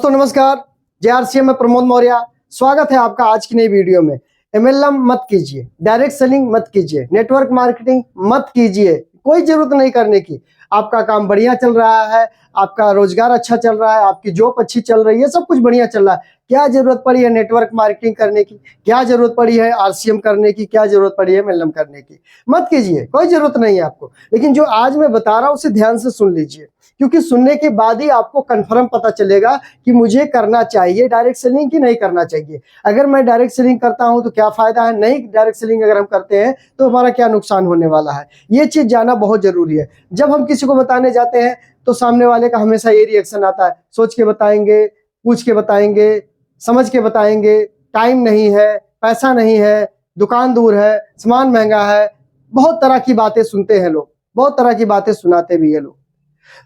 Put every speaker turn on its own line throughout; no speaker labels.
दोस्तों नमस्कार, जेआरसीएम में प्रमोद मौर्य स्वागत है आपका आज की नई वीडियो में। एमएलएम मत कीजिए, डायरेक्ट सेलिंग मत कीजिए, नेटवर्क मार्केटिंग मत कीजिए, कोई जरूरत नहीं करने की। आपका काम बढ़िया चल रहा है, आपका रोजगार अच्छा चल रहा है, आपकी जॉब अच्छी चल रही है, सब कुछ बढ़िया चल रहा है। क्या जरूरत पड़ी है नेटवर्क मार्केटिंग करने की, क्या जरूरत पड़ी है आरसीएम करने की, क्या जरूरत पड़ी है एमएलएम करने की? मत कीजिए, कोई जरूरत नहीं है आपको। लेकिन जो आज मैं बता रहा हूं उसे ध्यान से सुन लीजिए, क्योंकि सुनने के बाद ही आपको कंफर्म पता चलेगा कि मुझे करना चाहिए डायरेक्ट सेलिंग की नहीं करना चाहिए। अगर मैं डायरेक्ट सेलिंग करता हूं तो क्या फायदा है, नहीं डायरेक्ट सेलिंग अगर हम करते हैं तो हमारा क्या नुकसान होने वाला है, ये चीज जानना बहुत जरूरी है। जब हम किसी को बताने जाते हैं तो सामने वाले का हमेशा ये रिएक्शन आता है, सोच के बताएंगे, पूछ के बताएंगे, समझ के बताएंगे, टाइम नहीं है, पैसा नहीं है, दुकान दूर है, सामान महंगा है, बहुत तरह की बातें सुनते हैं लोग, बहुत तरह की बातें सुनाते भी है लोग।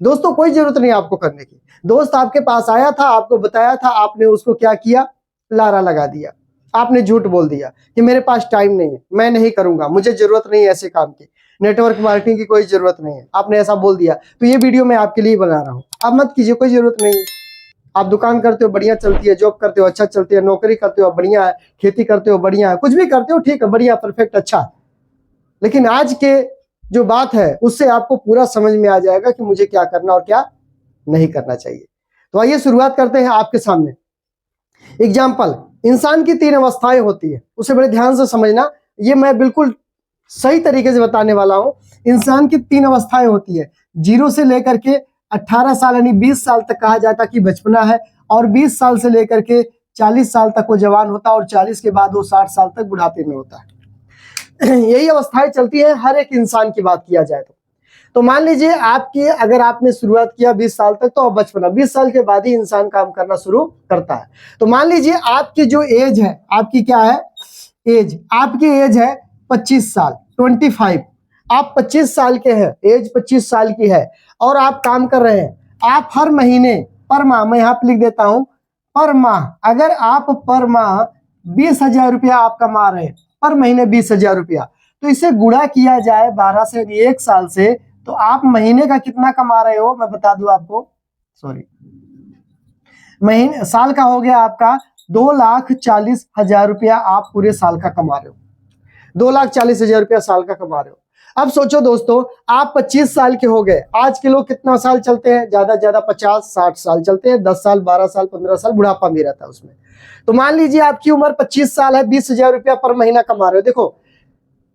दोस्तों कोई जरूरत नहीं आपको करने की। दोस्त आपके पास आया था, आपको बताया था, आपने उसको क्या किया, लारा लगा दिया, आपने झूठ बोल दिया कि मेरे पास टाइम नहीं है, मैं नहीं करूंगा, मुझे जरूरत नहीं है ऐसे काम की, नेटवर्क मार्केटिंग की कोई जरूरत नहीं है, आपने ऐसा बोल दिया। तो ये वीडियो मैं आपके लिए बना रहा हूं, आप मत कीजिए, कोई जरूरत नहीं है। आप दुकान करते हो बढ़िया चलती है, जॉब करते हो अच्छा चलती है, नौकरी करते हो बढ़िया है, खेती करते हो बढ़िया है, कुछ भी करते हो ठीक है, बढ़िया, परफेक्ट, अच्छा। लेकिन आज के जो बात है उससे आपको पूरा समझ में आ जाएगा कि मुझे क्या करना और क्या नहीं करना चाहिए। तो आइए शुरुआत करते हैं आपके सामने। एग्जाम्पल, इंसान की 3 अवस्थाएं होती है, उसे बड़े ध्यान से समझना, ये मैं बिल्कुल सही तरीके से बताने वाला हूं। इंसान की 3 अवस्थाएं होती है, 0 से लेकर के 18 साल यानी 20 साल तक कहा जाता कि बचपना है, और 20 साल से लेकर के 40 साल तक वो जवान होता है, और 40 के बाद वो 60 साल तक बुढ़ापे में होता है। यही अवस्थाएं चलती है हर एक इंसान की बात किया जाए तो मान लीजिए आपकी, अगर आपने शुरुआत किया 20 साल तक तो अब बचपना, 20 साल के बाद ही इंसान काम करना शुरू करता है। तो मान लीजिए आपकी जो एज है, आपकी क्या है एज, आपकी एज है 25 साल, 25। आप 25 साल के हैं, एज 25 साल की है, और आप काम कर रहे हैं। आप हर महीने पर माह, मैं यहाँ पे लिख देता हूं पर माह, अगर आप पर माह 20,000 रुपया आप कमा रहे हैं, पर महीने 20,000 रुपया, तो इसे गुणा किया जाए 12 से, 1 साल से, तो आप महीने का कितना कमा रहे हो मैं बता दूं आपको, सॉरी, महीने साल का हो गया आपका 2,40,000 रुपया आप पूरे साल का कमा रहे हो, 2,40,000 रुपया साल का कमा रहे हो। अब सोचो दोस्तों, आप 25 साल के हो गए, आज के लोग कितना साल चलते हैं, ज्यादा ज्यादा 50-60 साल चलते हैं, 10 साल 12 साल 15 साल बुढ़ापा भी रहता है उसमें। तो मान लीजिए आपकी उम्र 25 साल है, 20,000 रुपया पर महीना कमा रहे हो। देखो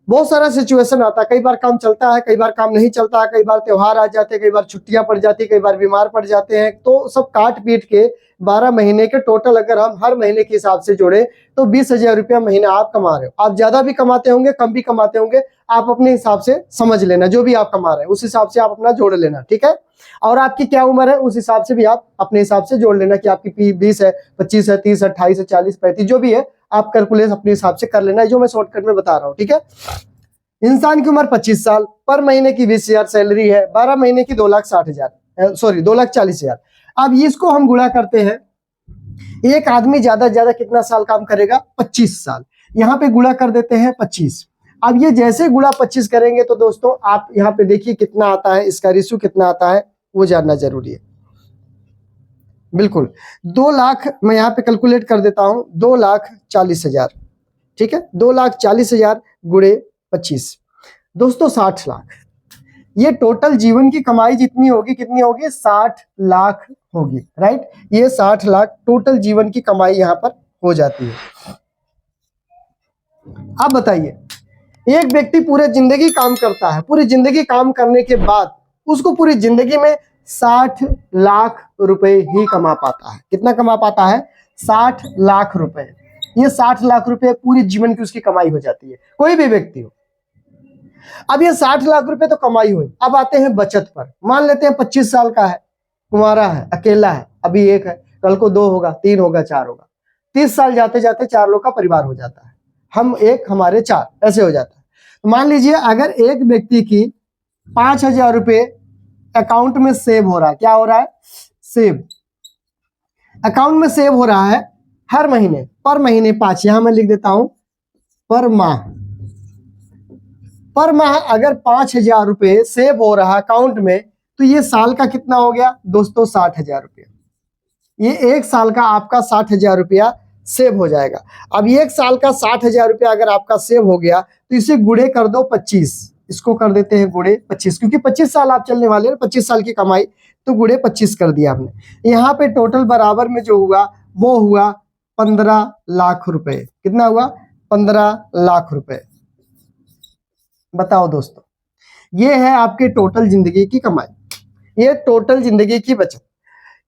बहुत सारा सिचुएशन आता है, कई बार काम चलता है, कई बार काम नहीं चलता है, कई बार त्योहार आ जाते हैं, कई बार छुट्टियां पड़ जाती है, कई बार बीमार पड़ जाते हैं, तो सब काट पीट के 12 महीने के टोटल अगर हम हर महीने के हिसाब से जोड़े तो 20,000 रुपया महीना आप कमा रहे हो। आप ज्यादा भी कमाते होंगे, कम भी कमाते होंगे, आप अपने हिसाब से समझ लेना, जो भी आप कमा रहे हैं उस हिसाब से आप अपना जोड़ लेना, ठीक है। और आपकी क्या उम्र है उस हिसाब से भी आप अपने हिसाब से जोड़ लेना कि आपकी 20 है, 25 है, 30 है, 28 है, 40, 35, जो भी है आप कैलकुलेट अपने हिसाब से कर लेना, जो मैं शॉर्टकट में बता रहा हूँ, ठीक है। इंसान की उम्र 25 साल, पर महीने की 20,000 सैलरी है, 12 महीने की 2,60,000, सॉरी 2,40,000। अब इसको हम गुणा करते हैं, एक आदमी ज्यादा ज्यादा कितना साल काम करेगा, 25 साल, यहां पे गुणा कर देते हैं 25। अब ये जैसे गुणा 25 करेंगे तो दोस्तों आप यहां पे देखिए कितना आता है, इसका रेशियो कितना आता है वो जानना जरूरी है। बिल्कुल 2 लाख, मैं यहाँ पे कैलकुलेट कर देता हूं, 2,40,000, ठीक है, 2,40,000 गुणे 25, दोस्तों 60 लाख। ये टोटल जीवन की कमाई जितनी होगी, कितनी होगी, 60 लाख होगी, राइट। ये 60 लाख टोटल जीवन की कमाई यहां पर हो जाती है। अब बताइए, एक व्यक्ति पूरे जिंदगी काम करता है, पूरी जिंदगी काम करने के बाद उसको पूरी जिंदगी में 60 लाख रुपए ही कमा पाता है। कितना कमा पाता है, 60 लाख रुपए। ये 60 लाख रुपए पूरी जीवन की उसकी कमाई हो जाती है, कोई भी व्यक्ति हो। अब ये 60 लाख रुपए तो कमाई हुई, अब आते हैं बचत पर। मान लेते हैं 25 साल का है, कुंवारा है, अकेला है, अभी एक है, कल को 2 होगा, 3 होगा, 4 होगा, 30 साल जाते जाते 4 लोग का परिवार हो जाता है, हम एक हमारे 4, ऐसे हो जाता है। तो मान लीजिए अगर एक व्यक्ति की 5,000 रुपए अकाउंट में सेव हो रहा है, क्या हो रहा है, सेव, अकाउंट में सेव हो रहा है हर महीने, पर महीने 5, यहां मैं लिख देता हूं पर माह, पर माह अगर 5,000 रुपए सेव हो रहा अकाउंट में, तो ये साल का कितना हो गया दोस्तों, 60,000 रुपये। ये 1 साल का आपका 60,000 रुपया सेव हो जाएगा। अब 1 साल का 60,000 रुपया अगर आपका सेव हो गया तो इसे गुणे कर दो 25, इसको कर देते हैं गुणे 25, क्योंकि 25 साल आप चलने वाले हैं, 25 साल की कमाई, तो गुणे 25 कर दिया हमने। यहाँ पे टोटल बराबर में जो हुआ वो हुआ 15 लाख रुपए। कितना हुआ? 15 लाख रुपए। बताओ दोस्तों, ये है आपके टोटल जिंदगी की कमाई, ये टोटल जिंदगी की बचत।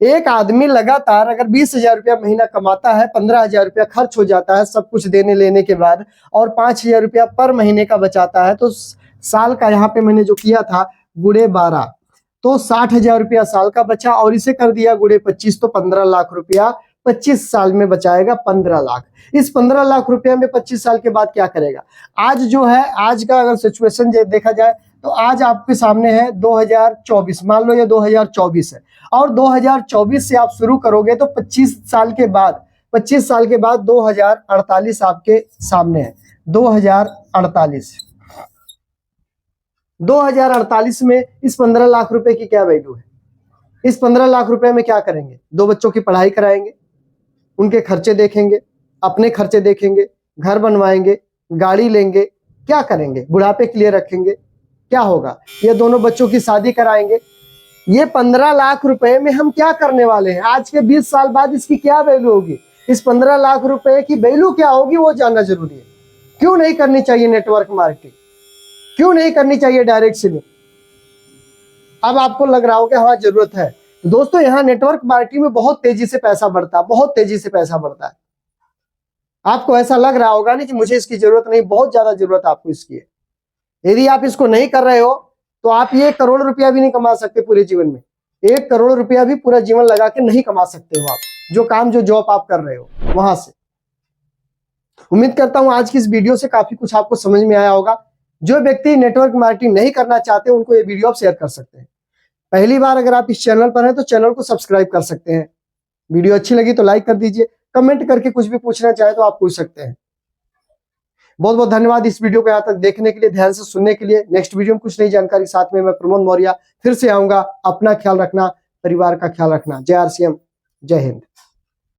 एक आदमी लगातार अगर 20,000 रुपया महीना कमाता है, 15,000 रुपया खर्च हो जाता है सब कुछ देने लेने के बाद, और 5,000 रुपया पर महीने का बचाता है, तो साल का यहाँ पे मैंने जो किया था गुणे 12, तो 60,000 रुपया साल का बचा, और इसे कर दिया गुणे 25, तो 15 लाख रुपया 25 साल में बचाएगा। 15 लाख। इस 15 लाख रुपया में 25 साल के बाद क्या करेगा? आज जो है, आज का अगर सिचुएशन देखा जाए तो आज आपके सामने है 2024, मान लो ये 2024 है, और 2024 से आप शुरू करोगे तो 25 साल के बाद 2048 आपके सामने है। 2048 में इस 15 लाख रुपए की क्या वैल्यू है? इस 15 लाख रुपए में क्या करेंगे? 2 बच्चों की पढ़ाई कराएंगे, उनके खर्चे देखेंगे, अपने खर्चे देखेंगे, घर बनवाएंगे, गाड़ी लेंगे, क्या करेंगे? बुढ़ापे के लिए रखेंगे, क्या होगा? ये दोनों बच्चों की शादी कराएंगे। ये 15 लाख रुपए में हम क्या करने वाले हैं? आज के 20 साल बाद इसकी क्या वैल्यू होगी? इस 15 लाख रुपए की वैल्यू क्या होगी वो जानना जरूरी है। क्यों नहीं करनी चाहिए नेटवर्क मार्केटिंग? क्यों नहीं करनी चाहिए डायरेक्ट सेलिंग? अब आपको लग रहा हो कि हाँ जरूरत है। दोस्तों, यहाँ नेटवर्क मार्केटिंग में बहुत तेजी से पैसा बढ़ता है, बहुत तेजी से पैसा बढ़ता है। आपको ऐसा लग रहा होगा नहीं कि मुझे इसकी जरूरत नहीं, बहुत ज्यादा जरूरत आपको इसकी है। यदि आप इसको नहीं कर रहे हो तो आप ये 1 करोड़ रुपया भी नहीं कमा सकते पूरे जीवन में। 1 करोड़ रुपया भी पूरा जीवन लगा के नहीं कमा सकते हो आप, जो काम जो जॉब आप कर रहे हो वहां से। उम्मीद करता हूं आज की इस वीडियो से काफी कुछ आपको समझ में आया होगा। जो व्यक्ति नेटवर्क मार्केटिंग नहीं करना चाहते उनको ये वीडियो आप शेयर कर सकते हैं। पहली बार अगर आप इस चैनल पर हैं तो चैनल को सब्सक्राइब कर सकते हैं। वीडियो अच्छी लगी तो लाइक कर दीजिए, कमेंट करके कुछ भी पूछना चाहे तो आप पूछ सकते हैं। बहुत बहुत धन्यवाद इस वीडियो को यहाँ तक देखने के लिए, ध्यान से सुनने के लिए। नेक्स्ट वीडियो में कुछ नई जानकारी साथ में मैं प्रमोद मौर्य फिर से आऊंगा। अपना ख्याल रखना, परिवार का ख्याल रखना। जय RCM, जय हिंद।